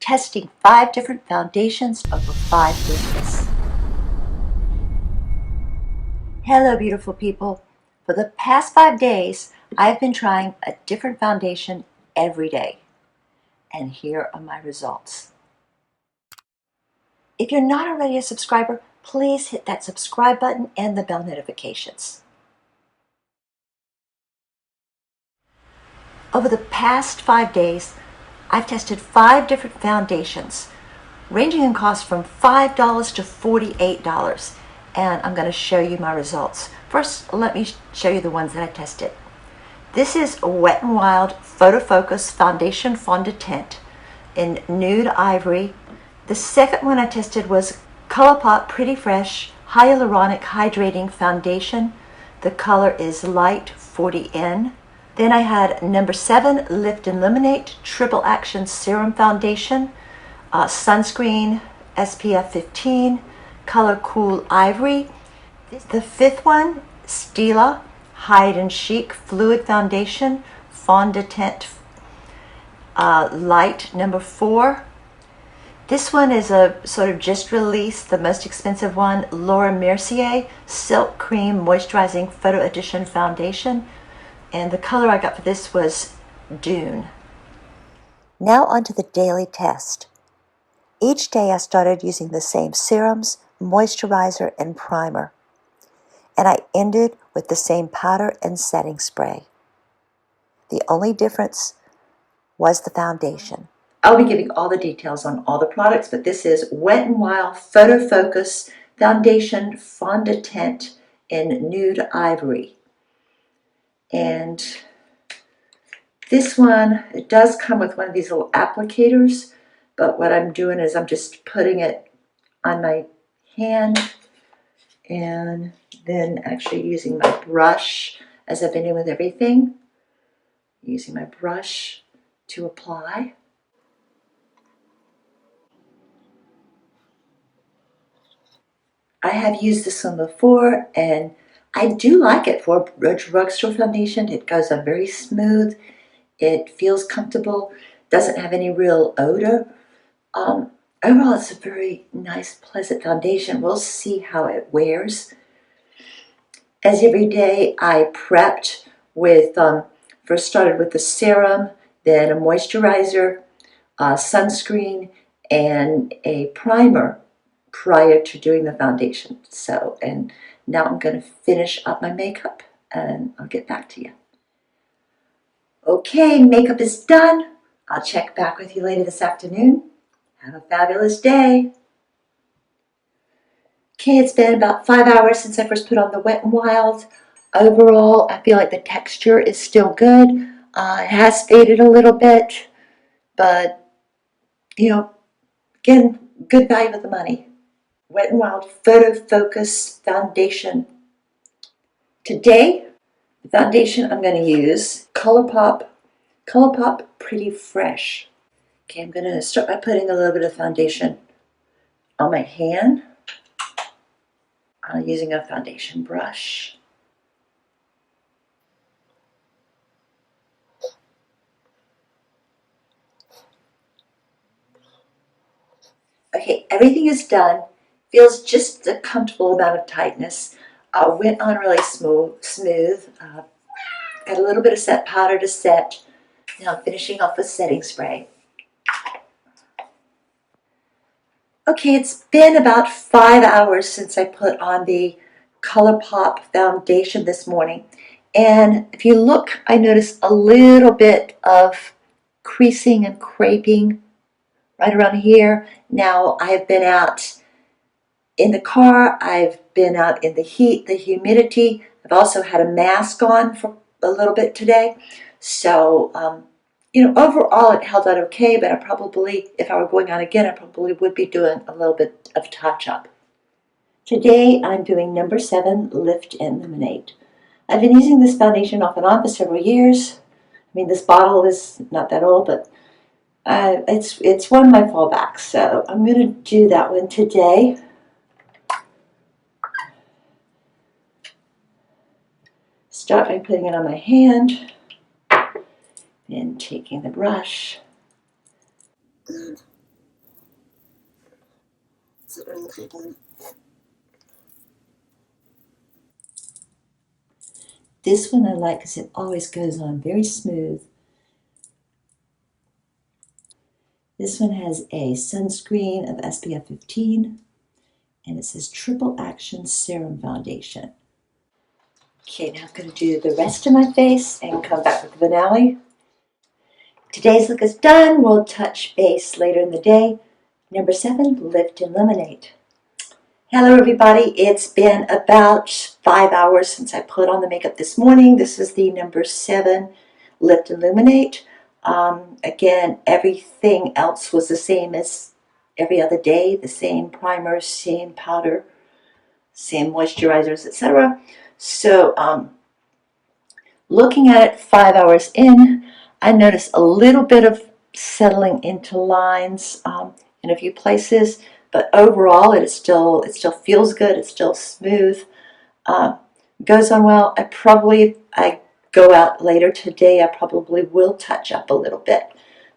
testing 5 different foundations over 5 days. Hello, beautiful people. For the past 5 days, I've been trying a different foundation every day. And here are my results. If you're not already a subscriber, please hit that subscribe button and the bell notifications. Over the past 5 days, I've tested 5 different foundations, ranging in cost from $5 to $48, and I'm going to show you my results. First, let me show you the ones that I tested. This is Wet n Wild Photo Focus Foundation Fond de Teint in Nude Ivory. The second one I tested was ColourPop Pretty Fresh Hyaluronic Hydrating Foundation. The color is Light 40N. Then I had number 7 Lift and Illuminate Triple Action Serum Foundation, sunscreen SPF 15, color Cool Ivory. The fifth one, Stila Hide and Chic Fluid Foundation, Fond de Teint Light number 4. This one is a sort of just released, the most expensive one, Laura Mercier Silk Cream Moisturizing Photo Edition Foundation. And the color I got for this was Dune. Now onto the daily test. Each day I started using the same serums, moisturizer, and primer. And I ended with the same powder and setting spray. The only difference was the foundation. I'll be giving all the details on all the products, but this is Wet n Wild Photo Focus Foundation Fond de Teint in Nude Ivory. And this one, it does come with one of these little applicators, but what I'm doing is I'm just putting it on my hand and then actually using my brush, as I've been doing with everything, using my brush to apply. I have used this one before, and I do like it for a drugstore foundation. It goes on very smooth. It feels comfortable. Doesn't have any real odor. Overall, it's a very nice, pleasant foundation. We'll see how it wears. As every day, I prepped with, first started with the serum, then a moisturizer, sunscreen, and a primer prior to doing the foundation. So, and now I'm going to finish up my makeup and I'll get back to you. Okay, makeup is done. I'll check back with you later this afternoon. Have a fabulous day. Okay, it's been about 5 hours since I first put on the Wet n Wild. Overall, I feel like the texture is still good. It has faded a little bit, but, you know, again, good value for the money. Wet n Wild Photo Focus Foundation. Today, the foundation I'm going to use, ColourPop Pretty Fresh. Okay, I'm going to start by putting a little bit of foundation on my hand. I'm using a foundation brush. Okay, everything is done. Feels just a comfortable amount of tightness. Went on really smooth. Got a little bit of set powder to set. Now I'm finishing off with setting spray. Okay, it's been about 5 hours since I put on the ColourPop foundation this morning. And if you look, I noticed a little bit of creasing and creping right around here. Now, I've been out in the car. I've been out in the heat, the humidity. I've also had a mask on for a little bit today. So, you know, overall it held out okay, but I probably, if I were going out again, I probably would be doing a little bit of touch-up. Today I'm doing number 7, Lift and Illuminate. I've been using this foundation off and on for several years. I mean, this bottle is not that old, but it's one of my fallbacks, so I'm going to do that one today. Start by putting it on my hand, then taking the brush This one I like because it always goes on very smooth. This one has a sunscreen of SPF 15, and it says Triple Action Serum Foundation. Okay, now I'm going to do the rest of my face and come back with the finale. Today's look is done. We'll touch base later in the day. Number 7, Lift and Illuminate. Hello everybody, it's been about 5 hours since I put on the makeup this morning. This is the number 7 Lift and Illuminate. Again, everything else was the same as every other day. The same primer, same powder, same moisturizers, etc. So looking at it 5 hours in, I noticed a little bit of settling into lines in a few places. But overall, it still feels good. It's still smooth. Goes on well. I go out later today. I probably will touch up a little bit.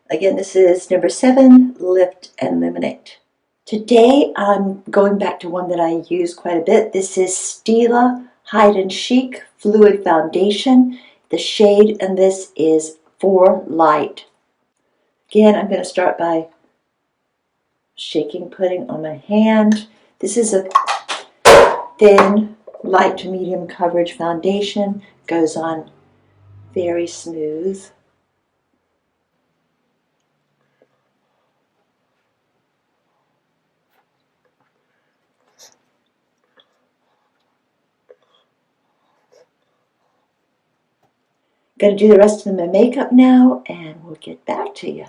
Again, this is number 7, Lift and Illuminate. Today, I'm going back to one that I use quite a bit. This is Stila Hide and Chic Fluid Foundation. The shade in this is 4 Light. Again, I'm going to start by shaking, putting on my hand. This is a thin, light to medium coverage foundation. Goes on very smooth. Going to do the rest of my makeup now, and we'll get back to you.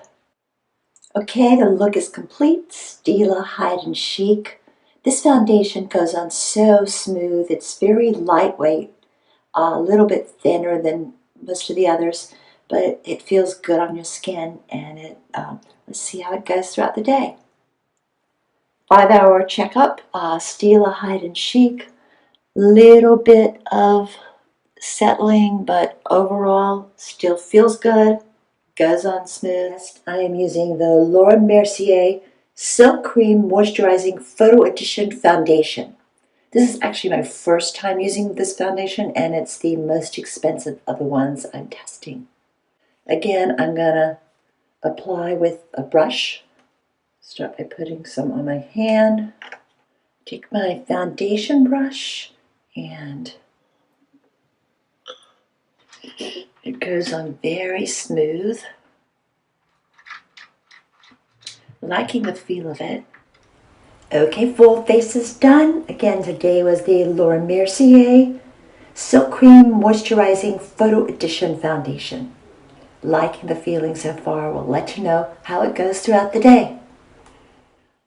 Okay, the look is complete. Stila Hide and Chic. This foundation goes on so smooth. It's very lightweight, a little bit thinner than most of the others, but it feels good on your skin, and let's see how it goes throughout the day. 5-hour checkup, Stila Hide and Chic. Little bit of settling, but overall still feels good. Goes on smooth. I am using the Laura Mercier Silk Cream Moisturizing Photo Edition Foundation. This is actually my first time using this foundation, and it's the most expensive of the ones I'm testing. Again, I'm going to apply with a brush. Start by putting some on my hand. Take my foundation brush, and it goes on very smooth. Liking the feel of it. Okay, full face is done. Again, today was the Laura Mercier Silk Cream Moisturizing Photo Edition Foundation. Liking the feeling so far. We'll let you know how it goes throughout the day.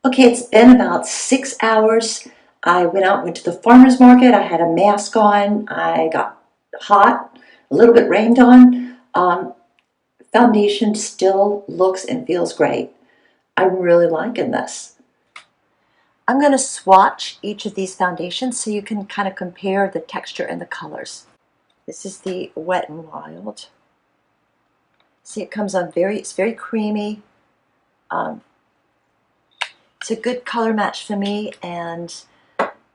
Okay, it's been about 6 hours. I went to the farmer's market. I had a mask on. I got hot, a little bit rained on. Foundation still looks and feels great. I'm really liking this. I'm going to swatch each of these foundations so you can kind of compare the texture and the colors. This is the Wet n Wild. See, it comes on it's very creamy. It's a good color match for me, and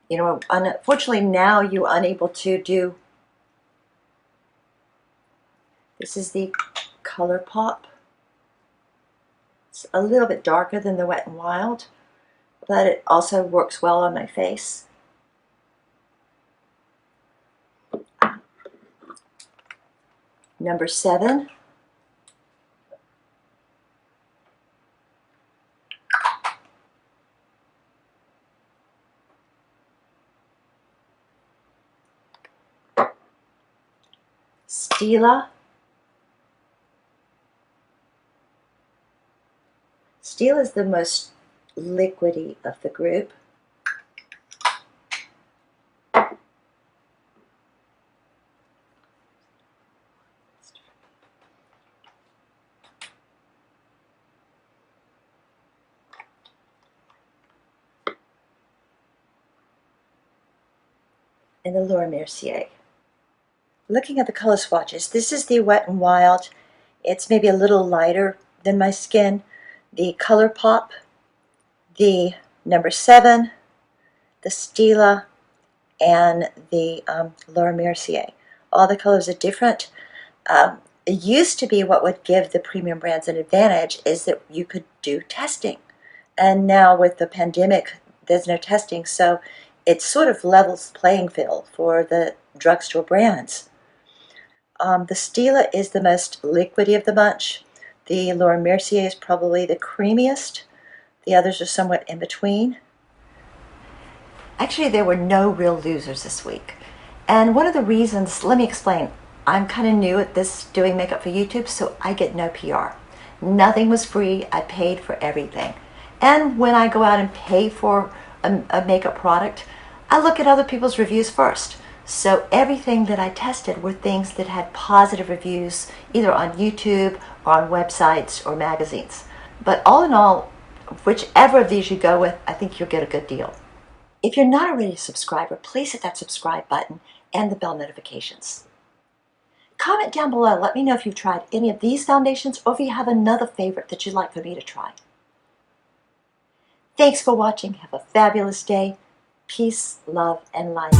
you know, unfortunately now you're unable to do. This is the ColourPop. It's a little bit darker than the Wet n Wild, but it also works well on my face. Number 7. Stila. Stila is the most liquidy of the group. And the Laura Mercier. Looking at the color swatches, this is the Wet n Wild. It's maybe a little lighter than my skin. The ColourPop, the Number 7, the Stila, and the Laura Mercier. All the colors are different. It used to be what would give the premium brands an advantage is that you could do testing. And now with the pandemic, there's no testing, so it sort of levels the playing field for the drugstore brands. The Stila is the most liquidy of the bunch. The Laura Mercier is probably the creamiest. The others are somewhat in between. Actually, there were no real losers this week. And one of the reasons, let me explain. I'm kind of new at this, doing makeup for YouTube, so I get no PR. Nothing was free. I paid for everything. And when I go out and pay for a makeup product, I look at other people's reviews first. So everything that I tested were things that had positive reviews, either on YouTube or on websites or magazines. But all in all, whichever of these you go with, I think you'll get a good deal. If you're not already a subscriber, please hit that subscribe button and the bell notifications. Comment down below. Let me know if you've tried any of these foundations or if you have another favorite that you'd like for me to try. Thanks for watching. Have a fabulous day. Peace, love, and light.